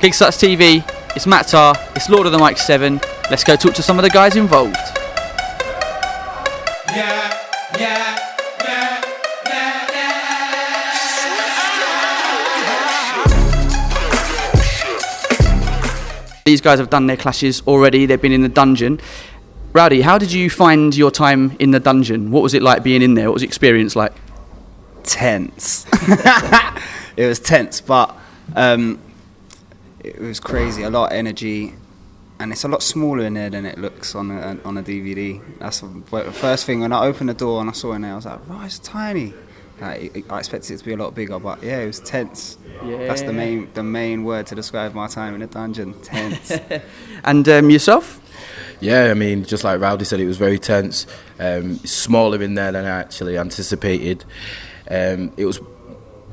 Kickstarts TV, it's Matt Tarr, it's Lord of the Mics 7. Let's go talk to some of the guys involved. These guys have done their clashes already, they've been in the dungeon. Rowdy, how did you find your time in the dungeon? What was it like being in there? What was the experience like? Tense. It was tense, but it was crazy. A lot of energy, and it's a lot smaller in there than it looks on a DVD. That's the first thing when I opened the door and I saw in there. I was like, "Oh, it's tiny." I expected it to be a lot bigger, but yeah, it was tense. Yeah. That's the main word to describe my time in the dungeon. Tense. And yourself? Yeah, I mean, just like Rowdy said, it was very tense. It's smaller in there than I actually anticipated. It was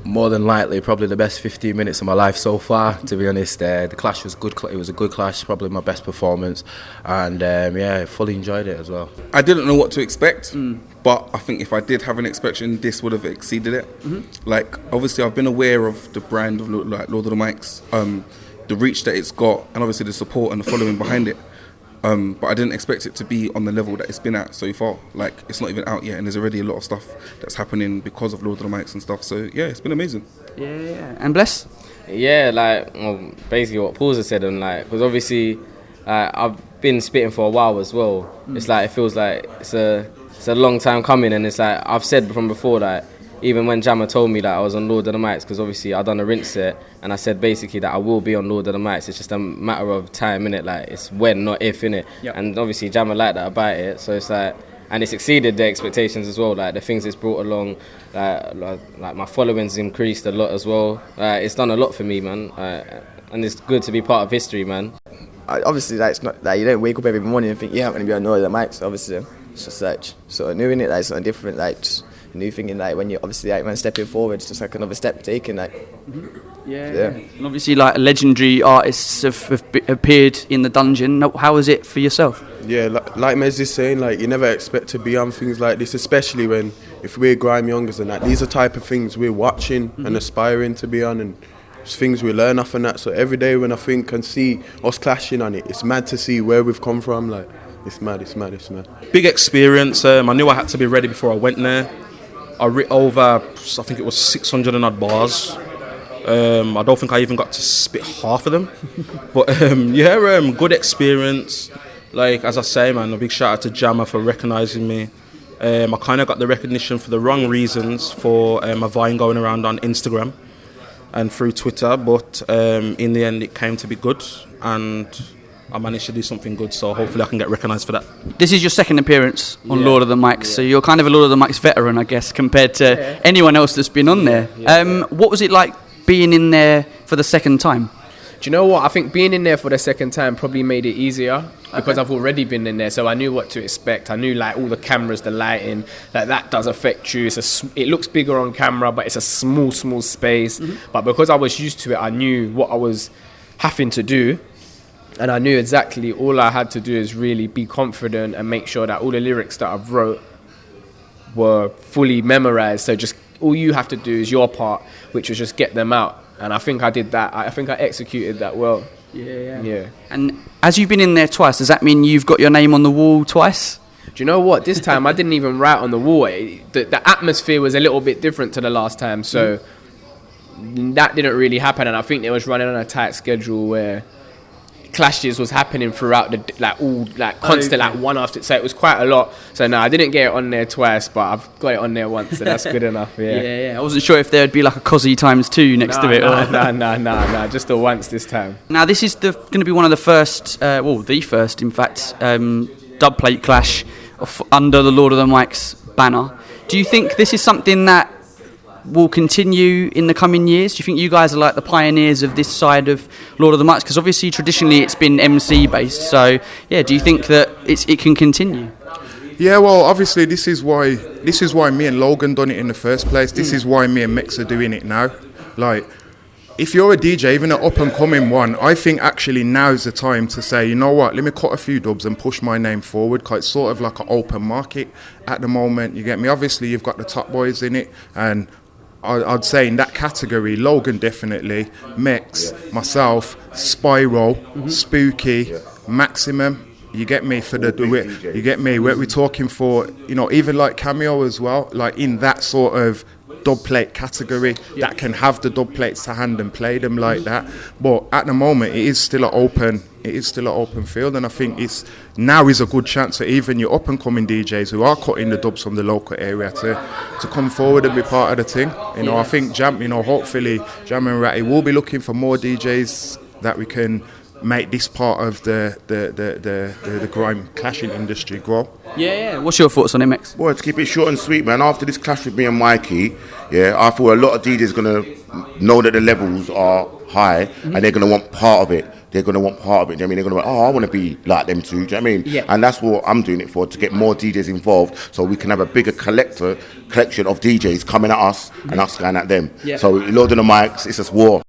more than likely probably the best 15 minutes of my life so far, to be honest. The clash was good. It was a good clash, probably my best performance, and yeah, fully enjoyed it as well. I didn't know what to expect, but I think if I did have an expectation, this would have exceeded it. Mm-hmm. Like, obviously, I've been aware of the brand of like Lord of the Mics, the reach that it's got, and obviously the support and the following behind it. But I didn't expect it to be on the level that it's been at so far. Like, it's not even out yet, and there's already a lot of stuff that's happening because of Lord of the Mics and stuff. So yeah, it's been amazing. Yeah. And Bless? Yeah, like, well, basically what Paul's has said, and like, because obviously I've been spitting for a while as well. It's like, it feels like it's a long time coming, and it's like I've said from before that. Even when Jammer told me that I was on Lord of the Mics, because obviously I done a rinse set, and I said basically that I will be on Lord of the Mics. It's just a matter of time, innit? Like, it's when, not if, innit? Yep. And obviously Jammer liked that about it, so it's like, and it's exceeded the expectations as well. Like, the things it's brought along, like my following's increased a lot as well. It's done a lot for me, man, and it's good to be part of history, man. Obviously, like, it's not like you don't wake up every morning and think, yeah, I'm going to be on Lord of the Mics. Obviously, it's just like sort of new, innit? Like, something different, like. Just, new thing in, like, when you're obviously like when stepping forward, it's just like another step taken, like. Mm-hmm. Yeah. And obviously, like, legendary artists have appeared in the dungeon. How was it for yourself? Yeah, like Mez is saying, like, you never expect to be on things like this, especially when if we're Grime youngers and that, these are type of things we're watching and aspiring to be on, and it's things we learn off and that. So every day when I think and see us clashing on it, it's mad to see where we've come from. Like, it's mad. Big experience. I knew I had to be ready before I went there. I writ over, I think it was 600 and odd bars. I don't think I even got to spit half of them. But good experience. Like, as I say, man, a big shout out to Jammer for recognising me. I kind of got the recognition for the wrong reasons for a Vine going around on Instagram and through Twitter. But in the end, it came to be good, and I managed to do something good, so hopefully I can get recognised for that. This is your second appearance on Lord of the Mics, so you're kind of a Lord of the Mics veteran, I guess, compared to anyone else that's been on there. What was it like being in there for the second time? Do you know what? I think being in there for the second time probably made it easier because I've already been in there, so I knew what to expect. I knew, like, all the cameras, the lighting, that does affect you. It looks bigger on camera, but it's a small space. Mm-hmm. But because I was used to it, I knew what I was having to do. And I knew exactly all I had to do is really be confident and make sure that all the lyrics that I've wrote were fully memorized. So just all you have to do is your part, which was just get them out. And I think I did that. I think I executed that well. Yeah. And as you've been in there twice, does that mean you've got your name on the wall twice? Do you know what? This time I didn't even write on the wall. The atmosphere was a little bit different to the last time. So that didn't really happen. And I think they was running on a tight schedule where clashes was happening throughout the constant, one after, so it was quite a lot. So no, I didn't get it on there twice, but I've got it on there once, so that's good enough. Yeah. I wasn't sure if there'd be like a Cosy ×2 next to it. No, just the once this time. Now this is going to be one of the first, the first in fact, dub plate clash under the Lord of the Mics banner. Do you think this is something that will continue in the coming years? Do you think you guys are like the pioneers of this side of Lord of the Mics? Because obviously traditionally it's been MC based, so yeah, do you think that it can continue? Yeah, well, obviously this is why me and Logan done it in the first place. This is why me and Mix are doing it now. Like, if you're a DJ, even an up and coming one, I think actually now's the time to say, you know what, let me cut a few dubs and push my name forward, because it's sort of like an open market at the moment, you get me? Obviously you've got the top boys in it, and I'd say in that category, Logan definitely, Mex, myself, Spyro, Spooky, Maximum. You get me for you get me. We're talking for, you know, even like Cameo as well, like in that sort of dub plate category that can have the dub plates to hand and play them like that. But at the moment, it is still an open field, and I think now is a good chance for even your up and coming DJs who are cutting the dubs from the local area to come forward and be part of the thing. You know, I think hopefully Jam and Ratty will be looking for more DJs that we can make this part of the grime clashing industry grow. Yeah. What's your thoughts on it, Mex? Boy, to keep it short and sweet, man, after this clash with me and Mikey, I feel a lot of DJs going to know that the levels are high and they're going to want part of it. They're going to want part of it. Do you know what I mean? They're going to I want to be like them too. Do you know what I mean? Yeah. And that's what I'm doing it for, to get more DJs involved so we can have a bigger collection of DJs coming at us and us going at them. Yeah. So loading the mics, it's just war.